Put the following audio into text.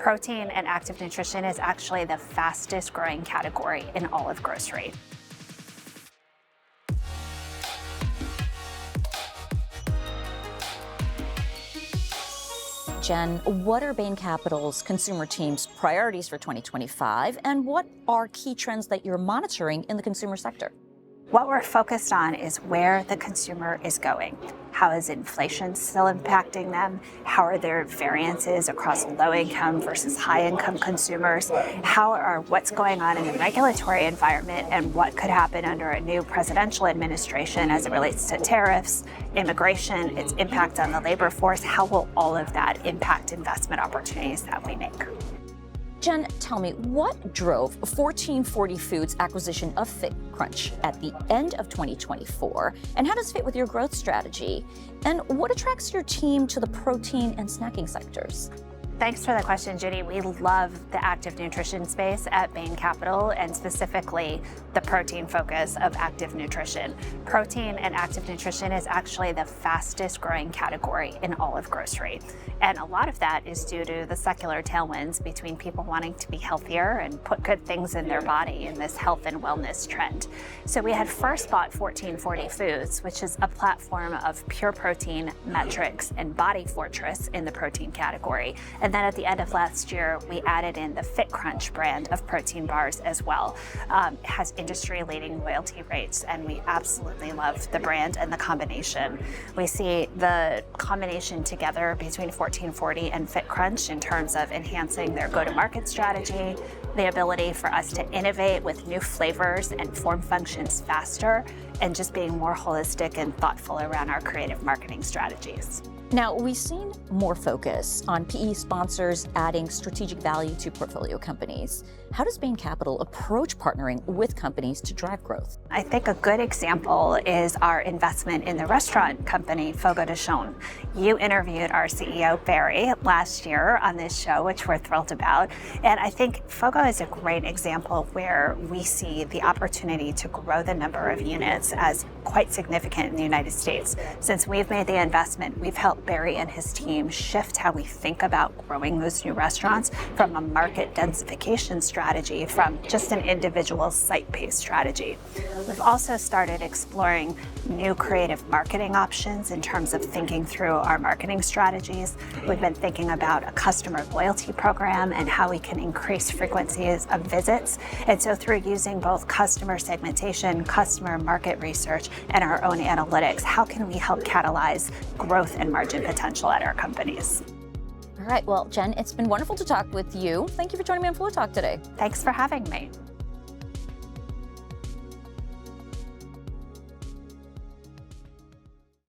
Protein and active nutrition is actually the fastest growing category in all of grocery. Jen, what are Bain Capital's consumer team's priorities for 2025, and what are key trends that you're monitoring in the consumer sector? What we're focused on is where the consumer is going. How is inflation still impacting them? How are their variances across low-income versus high-income consumers? What's going on in the regulatory environment, and what could happen under a new presidential administration as it relates to tariffs, immigration, its impact on the labor force? How will all of that impact investment opportunities that we make? Jen, tell me, what drove 1440 Foods' acquisition of FitCrunch at the end of 2024, and how does it fit with your growth strategy? And what attracts your team to the protein and snacking sectors? Thanks for the question, Judy. We love the active nutrition space at Bain Capital, and specifically the protein focus of active nutrition. Protein and active nutrition is actually the fastest growing category in all of grocery. And a lot of that is due to the secular tailwinds between people wanting to be healthier and put good things in their body in this health and wellness trend. So we had first bought 1440 Foods, which is a platform of pure protein, metrics, and Body Fortress in the protein category. And then at the end of last year, we added in the FitCrunch brand of protein bars as well. It has industry-leading loyalty rates, and we absolutely love the brand and the combination. We see the combination together between 1440 and FitCrunch in terms of enhancing their go-to-market strategy, the ability for us to innovate with new flavors and form functions faster, and just being more holistic and thoughtful around our creative marketing strategies. Now, we've seen more focus on PE sponsors adding strategic value to portfolio companies. How does Bain Capital approach partnering with companies to drive growth? I think a good example is our investment in the restaurant company, Fogo de Chão. You interviewed our CEO, Barry, last year on this show, which we're thrilled about. And I think Fogo is a great example where we see the opportunity to grow the number of units as quite significant in the United States. Since we've made the investment, we've helped Barry and his team shift how we think about growing those new restaurants from a market densification strategy from just an individual site-based strategy. We've also started exploring new creative marketing options in terms of thinking through our marketing strategies. We've been thinking about a customer loyalty program and how we can increase frequencies of visits. And so through using both customer segmentation, customer market research, and our own analytics, how can we help catalyze growth and margin potential at our companies? All right, well, Jen, it's been wonderful to talk with you. Thank you for joining me on Flow Talk today. Thanks for having me.